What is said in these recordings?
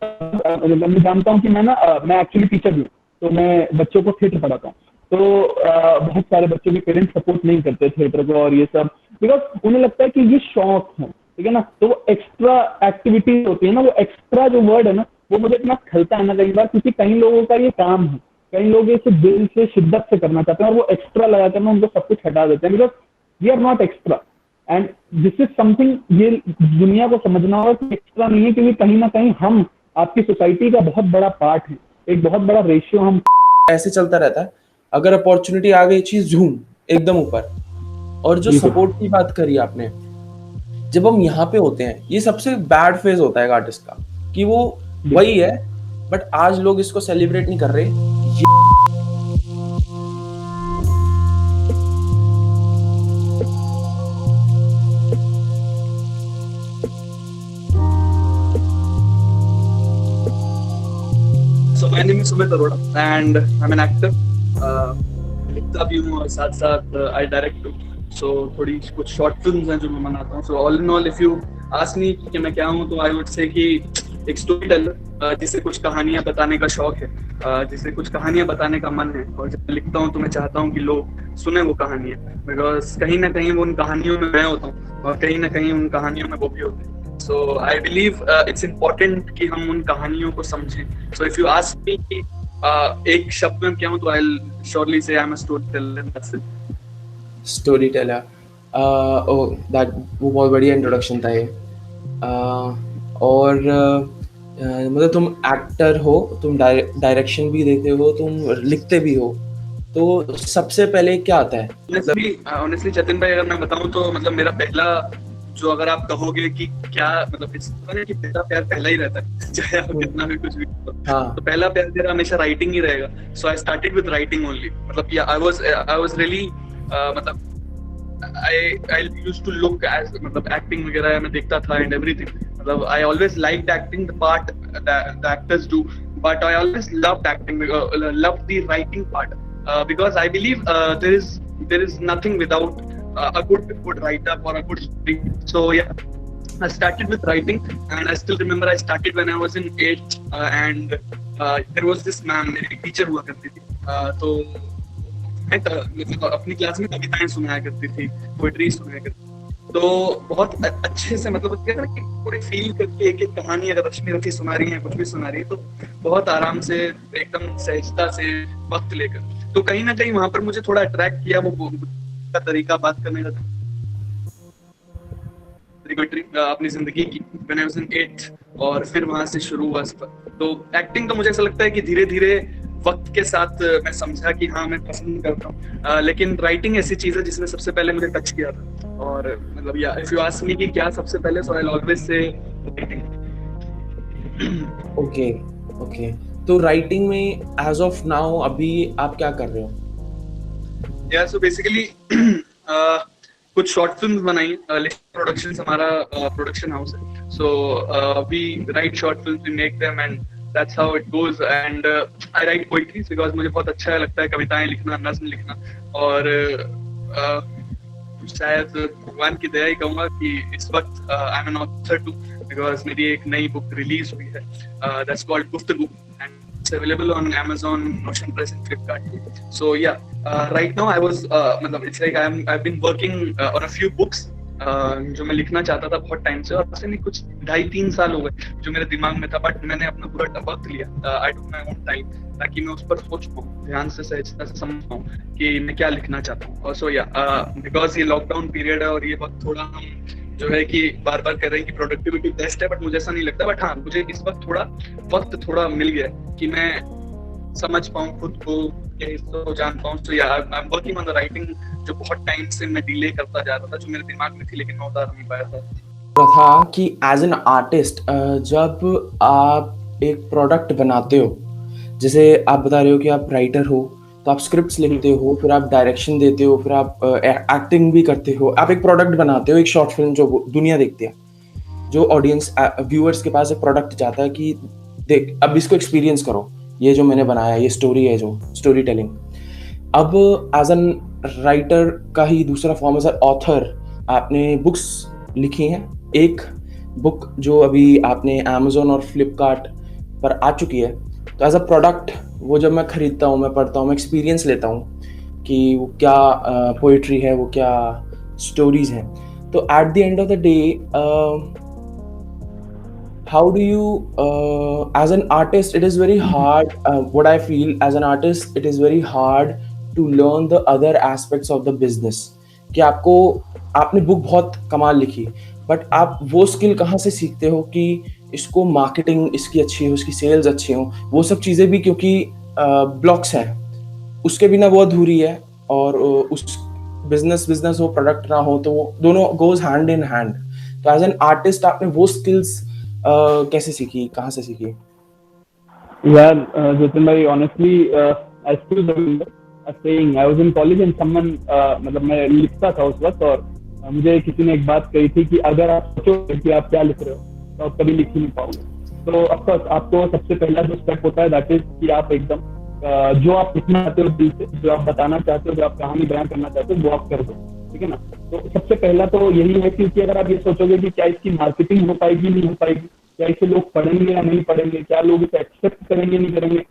मैं जानता हूँ कि मैं एक्चुअली टीचर भी हूँ, तो मैं बच्चों को थिएटर पढ़ाता हूँ। तो बहुत सारे बच्चों के पेरेंट्स सपोर्ट नहीं करते थिएटर को और ये सब, बिकॉज उन्हें लगता है कि ये शौक है, ठीक है ना। तो वो एक्स्ट्रा एक्टिविटीज होती है ना, वो एक्स्ट्रा जो वर्ड है ना, वो मुझे इतना खलता है ना कई बार, क्योंकि कई लोगों का ये काम है, कई लोग इसे दिल से शिद्दत से करना चाहते हैं और वो एक्स्ट्रा लगाकर ना उनको सब कुछ हटा देते हैं, because we are not extra. And this is something, ये दुनिया को समझना होगा कि एक्स्ट्रा नहीं है, क्योंकि कहीं ना कहीं हम आपकी सोसाइटी का बहुत बड़ा पार्ट है, एक बहुत बड़ा रेशियो हम। ऐसे चलता रहता है। अगर अपॉर्चुनिटी आ गई, चीज झूम एकदम ऊपर। और जो जी सर। सपोर्ट की बात करी आपने, जब हम यहाँ पे होते हैं, ये सबसे बैड फेज होता है आर्टिस्ट का, कि वो जी वही है, बट आज लोग इसको सेलिब्रेट नहीं कर रहे। So my name is Sumit Arora and I'm an actor. लिखता भी हूँ और साथ साथ I direct too. So थोड़ी कुछ शॉर्ट फिल्म्स हैं जो मैं बनाता हूँ. So all in all, if you ask me कि मैं क्या हूँ, तो I would say कि एक स्टोरी टेलर जिसे कुछ कहानियाँ बताने का शौक है, जिसे कुछ कहानियाँ बताने का मन है, और जब मैं लिखता हूँ तो मैं चाहता हूँ कि लोग सुने वो कहानियाँ, बिकॉज कहीं ना कहीं वो उन कहानियों में मैं होता हूँ और कहीं ना कहीं उन कहानियों में वो भी होते हैं. So I believe it's important कि हम उन कहानियों को समझें. So if you ask me कि एक शब्द में क्या हूँ, तो I'll surely say I'm a storyteller. That's it. Story teller, that वो बहुत बढ़िया इंट्रोडक्शन था ये. और मतलब तुम एक्टर हो, तुम डायरेक्शन भी देते हो, तुम लिखते भी हो, तो सबसे पहले क्या आता है? Honestly जतिन भाई, अगर मैं बताऊं तो मतलब मेरा पहला, जो अगर आप कहोगे कि क्या मतलब कि पहला प्यार पहला ही रहता है, चाहे आप कितना भी कुछ भी हाँ. तो पहला प्यार मेरा हमेशा राइटिंग ही रहेगा. So I started with writing only. मतलब आई वाज रियली मतलब I used to look as मतलब एक्टिंग वगैरह मैं देखता था एंड एवरीथिंग. मतलब I always liked acting, the part that the actors do, but I always loved acting, loved the writing part, because I believe there is nothing without a good writer or a good story. So yeah, I started with writing, and I still remember I started when I was in 8th, and there was this ma'am, मेरी teacher हुआ करती थी, तो मैं अपनी class में कविताएं सुनाया करती थी, पोएट्री सुनाया करती थी. तो बहुत अच्छे से मतलब पूरी फील करके एक एक कहानी अगर रश्मि रफी सुना रही है, कुछ भी सुना रही है, तो बहुत आराम से, एकदम सहजता से, वक्त लेकर. तो कहीं ना कहीं वहां पर मुझे थोड़ा अट्रैक्ट किया वो का तरीका, बात करने का अपनी जिंदगी की, when I was in 8th, और फिर वहां से शुरू हुआ सफर. तो एक्टिंग तो मुझे ऐसा लगता है कि धीरे धीरे वक्त के साथ मैं समझा कि हाँ मैं पसंद करता हूँ, लेकिन राइटिंग ऐसी चीज है जिसने सबसे पहले मुझे टच किया था. और मतलब या इफ यू आस्क मी कि क्या सबसे पहले, so I will always say writing. Okay. तो राइटिंग में एज ऑफ नाउ अभी आप क्या कर रहे हो? या सो बेसिकली कुछ शॉर्ट फिल्म्स बनाई. प्रोडक्शंस हमारा प्रोडक्शन हाउस है. So we write short films, we make them, and that's how it goes. And I write poetry because मुझे बहुत अच्छा लगता है कविताएं लिखना, नज्म लिखना. और शायद भगवान की दया ही कहूँगा कि इस वक्त I am an author too, because मेरी एक नई बुक रिलीज हुई है, that's called गुफ्तगू, and it's available on Amazon, Notion Press and Flipkart. So yeah, right now I was मतलब it's like I've been working on a few books जो मैं लिखना चाहता था बहुत टाइम से, और ऐसे नहीं कुछ 2.5-3 साल हो गए जो मेरे दिमाग में था, बट मैंने अपना पूरा वक्त लिया. आई टुक माय ओन टाइम ताकि मैं उस पर सोच पाऊँ, ध्यान से, सहजता से समझ पाऊँ कि मैं क्या लिखना चाहता हूँ. और सो या बिकॉज ये लॉकडाउन पीरियड है और ये वक्त थोड़ा हम जो है कि बार बार कह रहे हैं कि प्रोडक्टिविटी बेस्ट है, बट मुझे ऐसा नहीं लगता. बट हाँ, मुझे इस वक्त थोड़ा वक्त थोड़ा मिल गया कि मैं समझ पाऊँ खुद को, तो जान पाऊँ. तो या I am working on the writing, जो बहुत टाइम से मैं डिले करता जा रहा था, जो मेरे दिमाग में थी लेकिन मैं उतार नहीं पाया था. कि एज एन आर्टिस्ट जब आप एक प्रोडक्ट बनाते हो, जैसे आप बता रहे हो कि आप राइटर हो, तो आप स्क्रिप्ट्स लिखते हो, फिर आप डायरेक्शन देते हो, फिर आप एक्टिंग भी करते हो, आप एक प्रोडक्ट बनाते हो, एक शॉर्ट फिल्म जो दुनिया देखती है, जो ऑडियंस व्यूअर्स के पास एक प्रोडक्ट जाता है कि देख अब इसको एक्सपीरियंस करो, ये जो मैंने बनाया, ये स्टोरी है, जो स्टोरी टेलिंग. अब एज एन राइटर का ही दूसरा फॉर्म है ऑथर. आपने बुक्स लिखी हैं. एक बुक जो अभी आपने Amazon और Flipkart पर आ चुकी है। तो एज अ प्रोडक्ट वो जब मैं खरीदता हूँ, मैं पढ़ता हूँ, मैं एक्सपीरियंस लेता हूँ कि वो क्या पोइट्री है, वो क्या स्टोरीज हैं। तो at the end of the day how do you as an artist it is very hard, what I feel as an artist it is very hard to learn the other aspects of the business कि आपको, आपने book बहुत कमाल लिखी, but आप वो skill कहाँ से सीखते हो कि इसको मार्केटिंग इसकी अच्छी हो, इसकी सेल्स अच्छी हो, वो सब चीज़ें भी क्योंकि ब्लॉक्स हैं, उसके बिना वो अधूरी है। और उस बिजनेस बिजनेस हो, प्रोडक्ट ना हो, तो वो दोनों गोज हैंड इन हैंड। तो एज एन आर्टिस्ट आपने वो स्किल्स कैसे सीखी, कहाँ से सीखी? यार जतिन भाई, honestly I still remember a saying. I was in college and someone मतलब मैं लिखता था उस वक्त, और मुझे किसी ने एक बात कही थी कि अगर आप सोचोगे कि आप क्या लिख रहे हो तो आप कभी लिख ही नहीं पाओगे। तो ऑफकोर्स आपको सबसे पहला जो स्टेप होता है दैट इज कि आप एकदम जो आप लिखना चाहते हो दिल से, जो आप बताना चाहते हो, जो आप कहानी बयान करना चाहते हो, वो आप कर दो, ठीक है ना। तो सबसे पहला तो यही है, क्योंकि अगर आप ये सोचोगे कि क्या इसकी मार्केटिंग हो पाएगी नहीं हो पाएगी, क्या इसे लोग पढ़ेंगे या नहीं पढ़ेंगे, क्या लोग इसे एक्सेप्ट करेंगे नहीं करेंगे,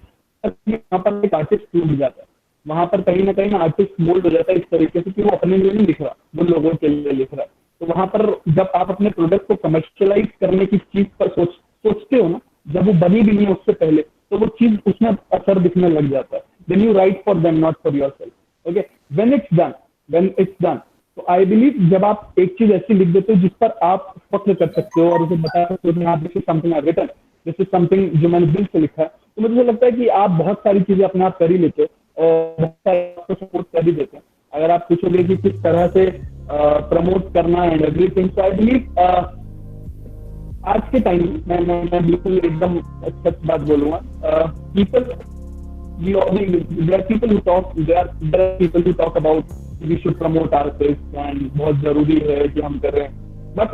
वहाँ पर एक आर्टिस्ट टूट जाता है। वहां पर कहीं ना आर्टिस्ट मोल्ड हो जाता है इस तरीके से कि वो अपने लिए नहीं लिख रहा, वो लोगों के लिए लिख रहा है। तो वहां पर जब आप अपने प्रोडक्ट को कमर्शियलाइज करने की चीज पर सोचते हो ना, जब वो बनी भी नहीं है उससे पहले, तो वो चीज उसमें असर दिखने लग जाता है। Then you write for them, not for yourself. Okay, when it's done, तो आई बिलीव जब आप एक चीज ऐसी लिख देते हो जिस पर आप फख्र कर सकते हो और उसे बता सकते हो, this is something I written, this is something जो मैंने दिल से लिखा है, तो मुझे लगता है कि आप बहुत सारी चीजें अपने आप कर ही लेते हो और बहुत सारे आपको सपोर्ट कर ही देते हैं। अगर आप पूछोगे कि किस तरह से प्रमोट करना and everything, so I believe आज के टाइम में मैं बिल्कुल एकदम सच बात बोलूंगा, people there are people who talk, there are people who talk about we should promote artists and बहुत जरूरी है कि हम कर रहे हैं, बट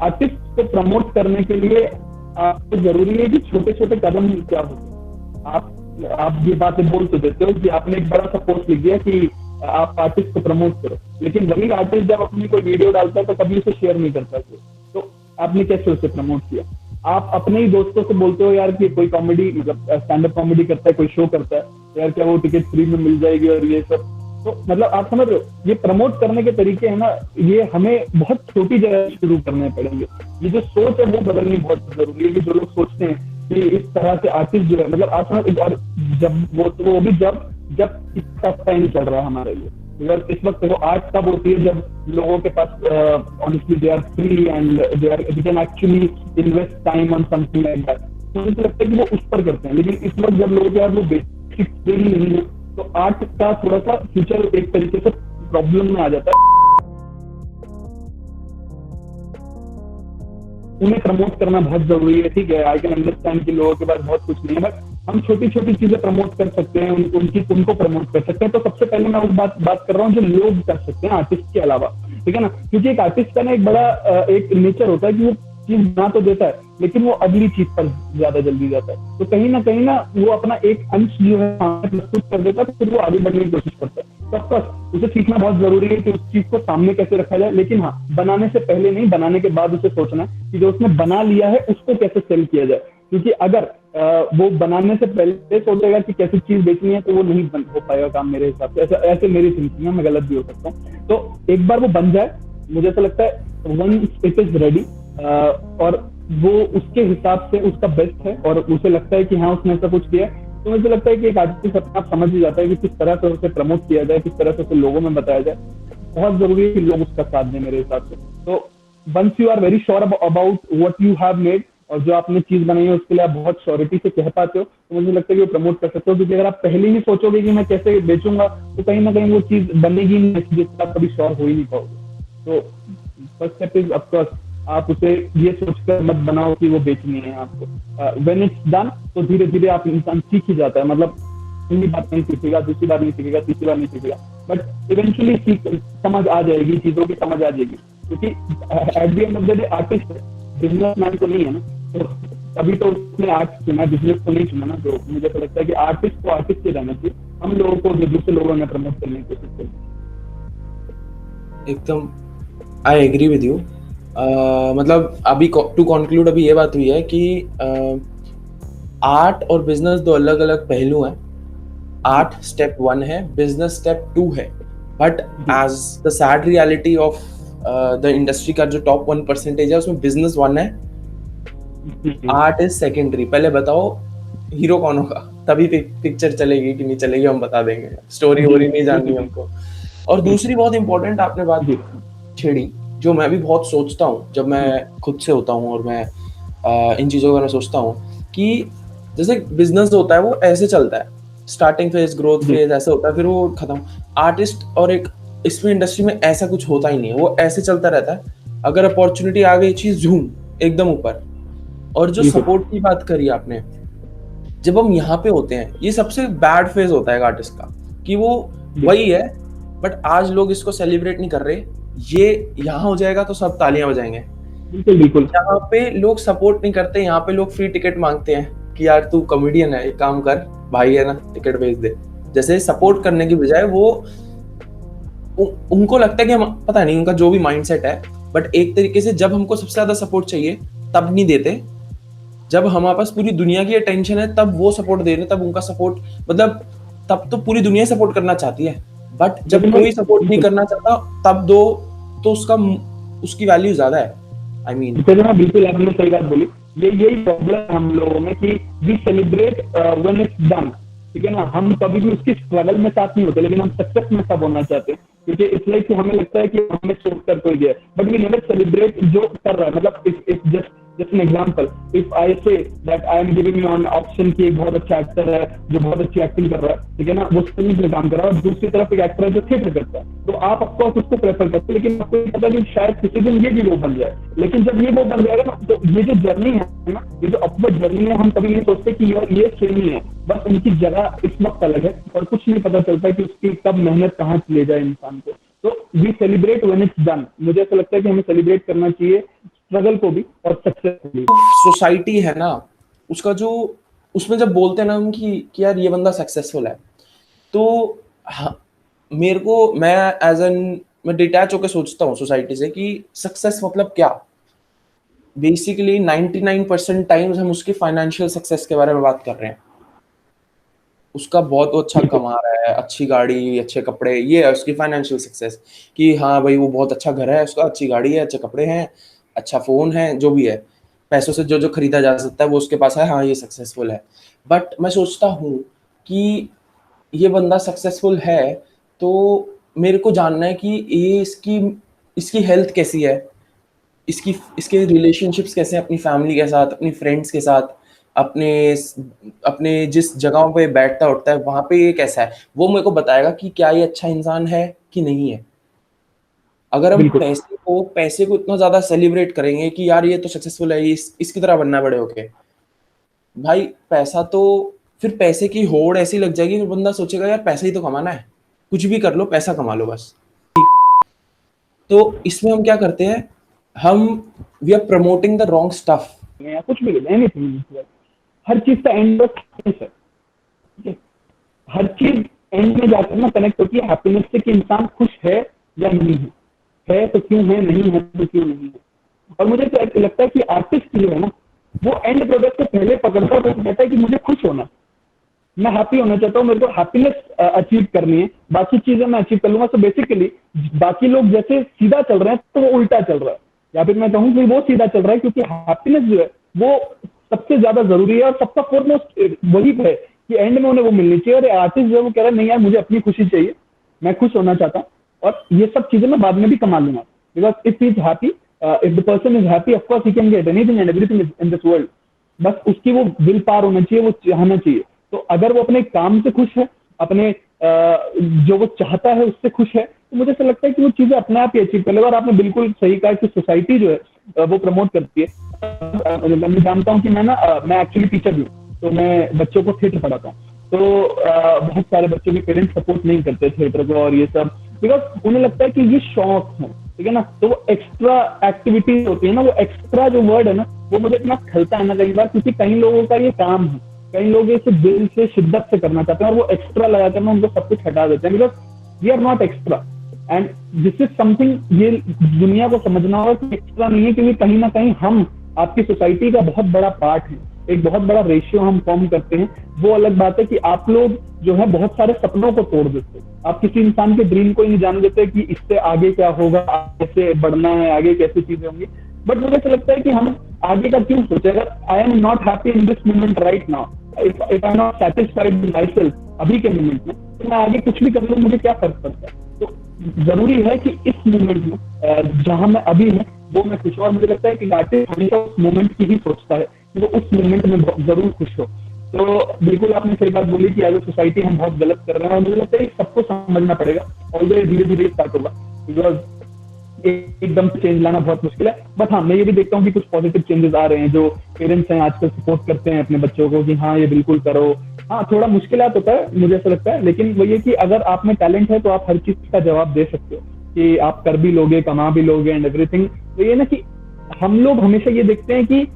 आर्टिस्ट को प्रमोट करने के लिए आपको जरूरी है कि छोटे छोटे कदम क्या होते हैं। आप ये बातें बोल तो देते हो कि आपने एक बड़ा सा पोस्ट लिख दिया कि आप आर्टिस्ट को प्रमोट करो, लेकिन वही आर्टिस्ट जब अपनी कोई वीडियो डालता है तो कभी उसे शेयर नहीं करता, तो आपने कैसे उसे प्रमोट किया। आप अपने ही दोस्तों से बोलते हो यार कि कोई कॉमेडी मतलब स्टैंड अप कॉमेडी करता है, कोई शो करता है, तो यार क्या वो टिकट फ्री में मिल जाएगी और ये सब, तो मतलब आप समझ रहे हो, ये प्रमोट करने के तरीके है ना, ये हमें बहुत छोटी जगह शुरू करने पड़ेंगे। ये जो सोच है वो बदलनी बहुत जरूरी है, कि जो लोग सोचते हैं कि इस तरह से आर्टिस्ट जो है, मतलब आप समझ, और जब वो भी जब इतना टाइम चल रहा है हमारे लिए, अगर इस वक्त वो आर्ट तब होती है जब लोगों के पास honestly they are free and they can actually invest time on something like that. तो मुझे लगता है कि वो उस पर करते हैं, लेकिन इस वक्त जब लोगों के पास वो बेसिक ही नहीं है, तो आर्ट का थोड़ा सा फ्यूचर एक तरीके से प्रॉब्लम में आ जाता है। उन्हें प्रमोट करना बहुत जरूरी है, ठीक है, आई कैन अंडरस्टैंड कि लोगों के पास बहुत कुछ नहीं है, बट हम छोटी छोटी चीजें प्रमोट कर सकते हैं, उनको प्रमोट कर सकते हैं। तो सबसे पहले मैं उस बात कर रहा हूँ जो लोग कर सकते हैं आर्टिस्ट के अलावा, ठीक है ना, क्योंकि एक आर्टिस्ट का ना एक बड़ा एक नेचर होता है कि वो चीज बना तो देता है, लेकिन वो अगली चीज पर ज्यादा जल्दी जाता है। तो कहीं ना वो अपना एक अंश जो है प्रस्तुत कर देता है, तो फिर वो आगे बढ़ने की कोशिश करता है। तो ऑफकोर्स उसे सीखना बहुत जरूरी है कि उस चीज को सामने कैसे रखा जाए, लेकिन हाँ, बनाने से पहले नहीं, बनाने के बाद उसे सोचना है कि जो उसने बना लिया है उसको कैसे सेल किया जाए। क्योंकि अगर वो बनाने से पहले सोचेगा कि कैसी चीज बेचनी है, तो वो नहीं हो पाएगा काम मेरे हिसाब से। ऐसे मेरी थिंकिंग है, मैं गलत भी हो सकता हूँ। तो एक बार वो बन जाए, मुझे ऐसा लगता है वन इट इज रेडी, और वो उसके हिसाब से उसका बेस्ट है और उसे लगता है कि हाँ उसने ऐसा कुछ किया, तो मुझे लगता है कि एक आर्टिस्ट अपने आप समझ ही जाता है कि किस तरह से उसे प्रमोट किया जाए, किस तरह से उसे लोगों में बताया जाए। बहुत जरूरी है कि लोग उसका साथ दें मेरे हिसाब से। तो once you are very sure about what you have made, और जो आपने चीज बनाई है उसके लिए आप बहुत श्योरिटी से कह पाते हो, तो मुझे लगता है कि वो प्रमोट कर सकते हो। क्योंकि अगर आप पहले ही सोचोगे कि मैं कैसे बेचूंगा, तो कहीं ना कहीं वो चीज बनेगी नहीं, जिससे आप कभी श्योर हो ही नहीं पाओगे। तो फर्स्ट स्टेप इज ऑफकोर्स आप उसे ये सोचकर मत बनाओ कि वो बेचनी है आपको। व्हेन इट्स डन, तो धीरे धीरे आप इंसान सीख ही जाता है, मतलब पहली बात नहीं सीखेगा, दूसरी बार नहीं सीखेगा, तीसरी बार नहीं सीखेगा, बट इवेंचुअली समझ आ जाएगी, चीजों की समझ आ जाएगी। क्योंकि at the end of the day artist businessman तो नहीं है ना, तो अभी तो उसने आर्ट चुना, बिजनेस को नहीं चुना ना। तो मुझे तो लगता है कि आर्टिस्ट को आर्टिस्ट ही रहना चाहिए, हम लोगों को जो दूसरे लोगों ने प्रमोट करने की कोशिश करनी। एकदम आई एग्री विद यू। मतलब अभी टू कंक्लूड, अभी ये बात हुई है कि आर्ट और बिजनेस दो अलग अलग पहलू हैं। आर्ट स्टेप 1 है, बिजनेस स्टेप 2 है। But as the sad reality of the industry का जो टॉप 1% है उसमें बिजनेस 1 है, आर्ट इज सेकेंडरी। पहले बताओ हीरो कौन होगा, तभी पिक्चर चलेगी कि नहीं चलेगी हम बता देंगे, स्टोरी वोरी नहीं जाननी हमको। और दूसरी बहुत इंपॉर्टेंट आपने बात छेड़ी, जो मैं भी बहुत सोचता हूँ जब मैं खुद से होता हूँ और मैं इन चीज़ों के बारे में सोचता हूँ कि जैसे बिजनेस होता है वो ऐसे चलता है, स्टार्टिंग फेज, ग्रोथ फेज ऐसे होता है, फिर वो खत्म। आर्टिस्ट और एक इसमें इंडस्ट्री में ऐसा कुछ होता ही नहीं है, वो ऐसे चलता रहता है। अगर अपॉर्चुनिटी आ गई, चीज झूम एकदम ऊपर। और जो सपोर्ट की बात करी आपने, जब हम यहाँ पे होते हैं, ये सबसे बैड फेज होता है आर्टिस्ट का, कि वो वही है बट आज लोग इसको सेलिब्रेट नहीं कर रहे। ये यहाँ हो जाएगा तो सब तालियां बजाएंगे। बिल्कुल। यहाँ पे लोग सपोर्ट नहीं करते, यहाँ पे लोग फ्री टिकट मांगते हैं कि यार तू कॉमेडियन है, एक काम कर भाई है ना, टिकट भेज दे। जैसे सपोर्ट करने की बजाय वो उनको लगता है कि हम, पता नहीं उनका जो भी माइंडसेट है, बट एक तरीके से जब हमको सबसे ज्यादा सपोर्ट चाहिए तब नहीं देते। जब हमारे पास पूरी दुनिया की अटेंशन है तब वो सपोर्ट दे रहे, तब उनका सपोर्ट, मतलब तब तो पूरी दुनिया सपोर्ट करना चाहती है, बट जब कोई सपोर्ट नहीं करना चाहता तब दो तो उसकी वैल्यू ज्यादा है। आई मीन बिल्कुल आपने सही बात बोली। यही प्रॉब्लम हम लोगों में कि we celebrate when it's done, ठीक है ना। हम कभी भी उसकी स्ट्रगल में साथ नहीं होते, लेकिन हम सक्सेस में सब होना चाहते हैं, क्योंकि इसलिए कि हमें लगता है कि हमें छोड़ कर कोई गया, बट वी नेवर सेलिब्रेट जो कर रहा है। मतलब just an example, if I say that I am giving you on option की एक बहुत अच्छा एक्टर है जो बहुत अच्छी एक्टिंग कर रहा है, ठीक है ना, वो फिल्म में काम कर रहा है, और दूसरी तरफ एक एक्टर है जो थिएटर करता है, तो आप ऑफकोर्स उसको प्रेफर करते हैं, लेकिन आपको पता नहीं शायद किसी दिन ये भी वो बन जाए। लेकिन जब ये वो बन जाएगा ना, तो ये जो जर्नी है ना, ये जो अपवर्ड जर्नी है, हम कभी नहीं सोचते कि ये सेम ही है, बस उनकी जगह इस वक्त अलग है और कुछ नहीं पता चलता कि उसकी कब मेहनत कहाँ ले जाए इंसान को। तो we celebrate when it's done. मुझे ऐसा लगता है कि हमें सेलिब्रेट करना चाहिए स्ट्रगल को भी और सक्सेस को भी। सोसाइटी है ना, उसका जो, उसमें जब बोलते हैं ना हम कि यार ये बंदा सक्सेसफुल है, तो मेरे को, मैं डिटैच होकर सोचता हूँ सोसाइटी से कि सक्सेस मतलब क्या। बेसिकली 99% टाइम्स हम उसकी फाइनेंशियल सक्सेस के बारे में बात कर रहे हैं। उसका बहुत अच्छा कमा रहा है, अच्छी गाड़ी, अच्छे कपड़े, ये है उसकी फाइनेंशियल सक्सेस। कि हाँ भाई वो बहुत अच्छा घर है उसका, अच्छी गाड़ी है, अच्छे कपड़े हैं, अच्छा फोन है, जो भी है, पैसों से जो जो खरीदा जा सकता है वो उसके पास है, हाँ ये सक्सेसफुल है। बट मैं सोचता हूँ कि ये बंदा सक्सेसफुल है तो मेरे को जानना है कि ये इसकी हेल्थ कैसी है, इसके रिलेशनशिप्स कैसे हैं अपनी फैमिली के साथ, अपनी फ्रेंड्स के साथ, अपने जिस जगहों पे बैठता उठता है वहां पे ये कैसा है। वो मेरे को बताएगा कि क्या ये अच्छा इंसान है कि नहीं है। अगर हम पैसे को इतना ज्यादा सेलिब्रेट करेंगे कि यार ये तो सक्सेसफुल है, इसकी तरह बनना बड़े होके, भाई पैसा तो, फिर पैसे की होड़ ऐसी लग जाएगी, फिर बंदा सोचेगा यार पैसा ही तो कमाना है, कुछ भी कर लो, पैसा कमा लो बस। तो इसमें हम क्या करते हैं, we are promoting the wrong stuff, या कुछ भी एनीथिंग। हर चीज का एंड है, हर चीज एंड में जाकर ना कनेक्ट होती है हैप्पीनेस से, कि इंसान खुश है या नहीं है तो क्यों है, नहीं है तो क्यों नहीं है। और मुझे तो लगता है कि आर्टिस्ट जो है ना, वो एंड प्रोडक्ट से पहले पकड़ता है, तो कहता है कि मुझे खुश होना, मैं हैप्पी होना चाहता हूँ, मेरे को हैप्पीनेस अचीव करनी है, बाकी चीजें मैं अचीव कर लूंगा। तो बेसिकली बाकी लोग जैसे सीधा चल रहे हैं तो वो उल्टा चल रहा है, या फिर मैं कहूँ कि वो सीधा चल रहा है, क्योंकि हैप्पीनेस जो है वो सबसे ज्यादा जरूरी है और सबका फोरमोस्ट वही है कि एंड में उन्हें वो मिलनी चाहिए। और आर्टिस्ट जो है वो कह रहा है नहीं यार मुझे अपनी खुशी चाहिए, मैं खुश होना चाहता हूँ, और ये सब चीजें मैं बाद में भी कमा लूंगा। Because if he is happy, if the person is happy, of course he can get anything and everything in this world. बस उसकी वो विल पावर होना चाहिए, वो चाहना चाहिए। तो अगर वो अपने काम से खुश है, अपने जो वो चाहता है उससे खुश है, तो मुझे ऐसा लगता है कि वो चीजें अपने आप ही अचीव कर लेगा। और आपने बिल्कुल सही कहा कि सोसाइटी जो है वो प्रमोट करती है। मैं जानता हूँ कि मैं एक्चुअली टीचर भी हूँ, तो मैं बच्चों को थिएटर पढ़ाता हूँ। तो बहुत सारे बच्चों के पेरेंट्स सपोर्ट नहीं करते थिएटर को और ये सब, बिकॉज उन्हें लगता है कि ये शौक है, ठीक है ना। तो वो एक्स्ट्रा एक्टिविटी होती है ना, वो एक्स्ट्रा जो वर्ड है ना, वो मुझे इतना खलता है ना कई बार, क्योंकि कई लोगों का ये काम है, कई लोग इसे दिल से शिद्दत से करना चाहते हैं, और वो एक्स्ट्रा लगाकर ना उनको सब कुछ हटा देते हैं, because we are not extra. And this is something, ये दुनिया को समझना होगा कि एक्स्ट्रा नहीं है, क्योंकि कहीं ना कहीं हम आपकी सोसाइटी का बहुत बड़ा पार्ट है। एक बहुत बड़ा रेशियो हम फॉर्म करते हैं, वो अलग बात है कि आप लोग जो है बहुत सारे सपनों को तोड़ देते हो। आप किसी इंसान के ड्रीम को ही नहीं जान देते कि इससे आगे क्या होगा, कैसे बढ़ना है, आगे कैसी चीजें होंगी। बट मुझे ऐसा लगता है कि हम आगे का क्यों सोचे, अगर I am not happy in this moment right now, if I am not satisfied with my self अभी के मोमेंट में, तो मैं आगे कुछ भी कर लूँ, मुझे क्या फर्क पड़ता है। तो जरूरी है कि इस मोमेंट में जहां मैं अभी हूँ वो मैं खुश हूँ, और मुझे लगता है कि आर्टिस्ट हमेशा उस मोमेंट की ही सोचता है कि वो उस मोमेंट में जरूर खुश हो। तो बिल्कुल आपने सही बात बोली कि एज ए सोसाइटी हम बहुत गलत कर रहे हैं, और मुझे लगता है कि सबको समझना पड़ेगा, और धीरे धीरे स्टार्ट होगा, बिकॉज एकदम चेंज लाना बहुत मुश्किल है। बट हाँ, मैं ये भी देखता हूँ कि कुछ पॉजिटिव चेंजेस आ रहे हैं, जो पेरेंट्स हैं आजकल सपोर्ट करते हैं अपने बच्चों को कि हाँ ये बिल्कुल करो। हाँ, थोड़ा मुश्किलात होता है, मुझे ऐसा लगता है, लेकिन वो ये कि अगर आप में टैलेंट है तो आप हर चीज का जवाब दे सकते हो, कि आप कर भी लोगे, कमा भी लोगे एंड एवरीथिंग। तो ये ना कि हम लोग हमेशा ये देखते हैं कि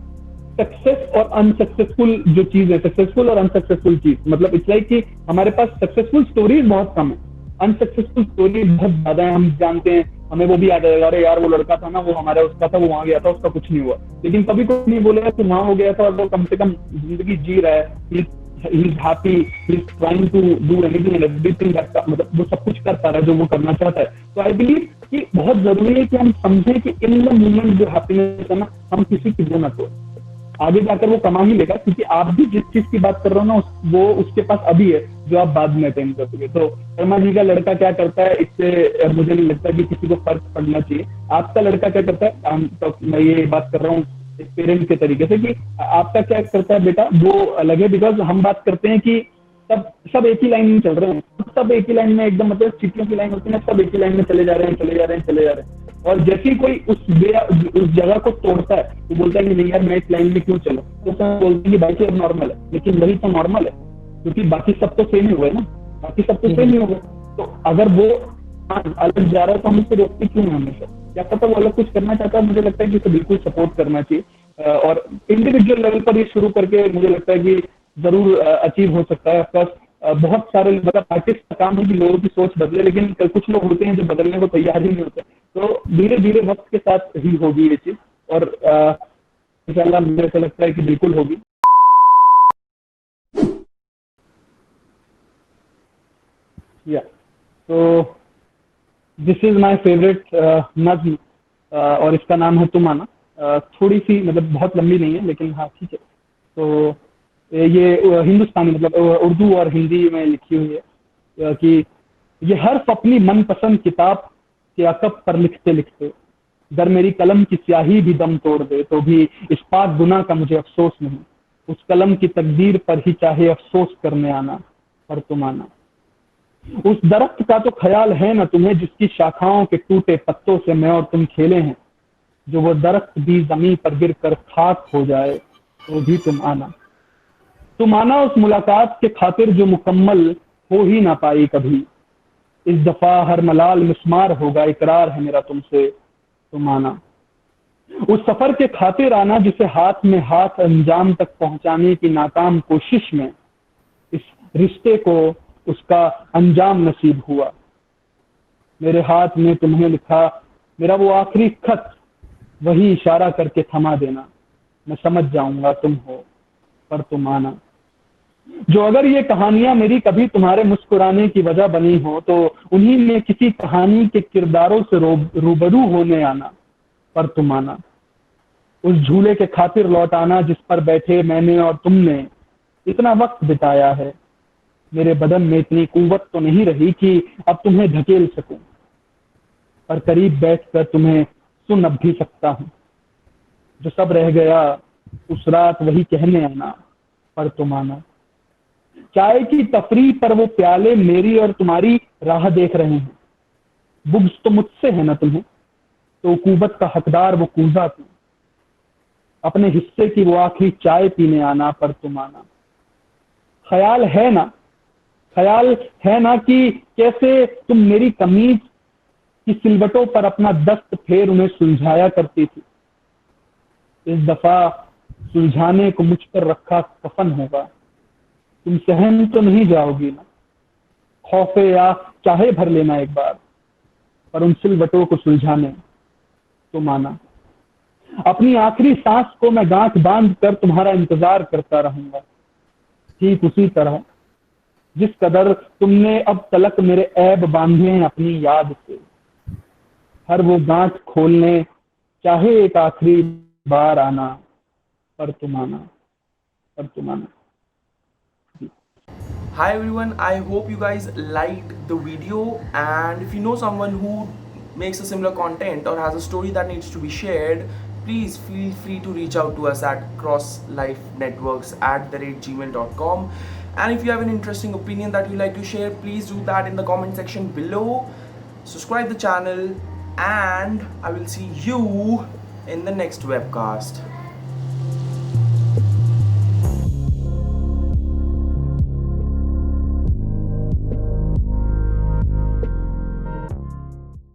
सक्सेस और अनसक्सेसफुल जो चीज है, सक्सेसफुल और अनसक्सेसफुल चीज, मतलब इट्स लाइक कि हमारे पास सक्सेसफुल स्टोरीज बहुत कम है, अनसक्सेसफुल स्टोरी बहुत ज्यादा है। हम जानते हैं, हमें वो भी याद आएगा, अरे यार वो लड़का था ना, वो हमारा उसका था, वो वहां गया था, उसका कुछ नहीं हुआ। लेकिन कभी कोई नहीं बोलेगा कि वहां हो गया था और वो कम से कम जिंदगी जी रहा है, he is happy, he is trying to do anything and everything that, मतलब वो सब कुछ कर पा रहा है जो वो करना चाहता है। तो आई बिलीव कि बहुत जरूरी है कि हम समझें कि इन द मोमेंट जो हैप्पीनेस है ना, हम किसी की वो ना तोड़, आगे जाकर वो कमा ही लेगा, क्योंकि आप भी जिस चीज की बात कर रहे हो ना, वो उसके पास अभी है जो आप बाद में अटेंड कर सके। तो शर्मा जी का लड़का क्या करता है, इससे मुझे नहीं लगता कि किसी को फर्क पड़ना चाहिए। आपका लड़का क्या करता है, तो मैं ये बात कर रहा हूँ पेरेंट के तरीके से कि आपका क्या करता है बेटा, वो अलग है। बिकॉज हम बात करते हैं कि सब एक ही लाइन में चल रहे हैं, सब एक ही लाइन में, एकदम मतलब चीटियों की लाइन होती है ना, सब एक ही लाइन में चले जा रहे हैं, चले जा रहे हैं, चले जा रहे हैं। और जैसे ही कोई उस जगह को तोड़ता है तो बोलता है कि नहीं यार, मैं इस लाइन में क्यों चलूं, तो बोलते हैं कि बाकी अब नॉर्मल है, लेकिन वही तो नॉर्मल है, क्योंकि बाकी सब तो सेम ही हुए ना, बाकी सब तो सेम ही हो गए। तो अगर वो अलग जा रहा है तो हम उसको रोकते क्यों है हमेशा, क्या पता वो अलग कुछ करना चाहता है। मुझे लगता है कि उसे बिल्कुल सपोर्ट करना चाहिए, और इंडिविजुअल लेवल पर ये शुरू करके मुझे लगता है कि जरूर अचीव हो सकता है। ऑफकोर्स बहुत सारे मतलब आर्टिस्ट का काम है कि लोगों की सोच बदले, लेकिन कुछ लोग होते हैं जो बदलने को तैयार ही नहीं होते। तो धीरे धीरे वक्त के साथ ही होगी ये चीज, और इंशाल्लाह मुझे ऐसा लगता है कि बिल्कुल होगी। या तो दिस इज माय फेवरेट नज्म, और इसका नाम है तुम आना। थोड़ी सी मतलब बहुत लंबी नहीं है, लेकिन हाँ ठीक है। तो ये हिंदुस्तानी मतलब उर्दू और हिंदी में लिखी हुई है कि ये हर्फ अपनी मनपसंद किताब के अकब पर लिखते लिखते, अगर मेरी कलम की स्याही भी दम तोड़ दे तो भी इस पाक गुनाह का मुझे अफसोस नहीं, उस कलम की तकदीर पर ही चाहे अफसोस करने आना, पर तुम आना। उस दरख्त का तो ख्याल है ना तुम्हें जिसकी शाखाओं के टूटे पत्तों से मैं और तुम खेले हैं, जो वो दरख्त भी जमीन पर गिर कर खाक हो जाए तो भी तुम आना। तुम आना उस मुलाकात के खातिर जो मुकम्मल हो ही ना पाई कभी, इस दफा हर मलाल मिस्मार होगा इकरार है मेरा तुमसे, तुम आना। उस सफर के खातिर आना जिसे हाथ में हाथ अंजाम तक पहुंचाने की नाकाम कोशिश में इस रिश्ते को उसका अंजाम नसीब हुआ। मेरे हाथ में तुम्हें लिखा मेरा वो आखिरी खत, वही इशारा करके थमा देना, मैं समझ जाऊंगा तुम हो, पर तुम आना। जो अगर ये कहानियां मेरी कभी तुम्हारे मुस्कुराने की वजह बनी हो, तो उन्हीं में किसी कहानी के किरदारों से रूबरू होने आना, पर तुम आना। उस झूले के खातिर लौट आना जिस पर बैठे मैंने और तुमने इतना वक्त बिताया है। मेरे बदन में इतनी कुव्वत तो नहीं रही कि अब तुम्हें धकेल सकूं, पर करीब बैठकर तुम्हें सुन अब भी सकता हूं। जो सब रह गया उस रात वही कहने आना, पर तुम आना। चाय की तफरी पर वो प्याले मेरी और तुम्हारी राह देख रहे हैं। बुग्ज तो मुझसे है ना तुम्हें, तो कुव्वत का हकदार वो कूजा तुम। अपने हिस्से की वो आखिरी चाय पीने आना, पर तुम आना। ख्याल है ना कि कैसे तुम मेरी कमीज की सिलवटों पर अपना दस्त फेर उन्हें सुलझाया करती थी। इस दफा सुलझाने को मुझ पर रखा कफन होगा, तुम सहन तो नहीं जाओगी ना। खौफे या चाहे भर लेना एक बार, पर उन सिलवटों को सुलझाने तुम आना। अपनी आखिरी सांस को मैं गांठ बांध कर तुम्हारा इंतजार करता रहूंगा, ठीक उसी तरह जिस कदर तुमने अब तलक मेरे ऐब बांधे हैं अपनी याद से। हर वो गांठ खोलने चाहे एक आखिरी बार आना, पर तुम आना, पर तुम आना। Hi everyone, I hope you guys liked the video, and if you know someone who makes a similar content or has a story that needs to be shared, please feel free to reach out to us at crosslifenetworks@gmail.com. And if you have an interesting opinion that you'd like to share, please do that in the comment section below. Subscribe the channel, and I will see you in the next webcast.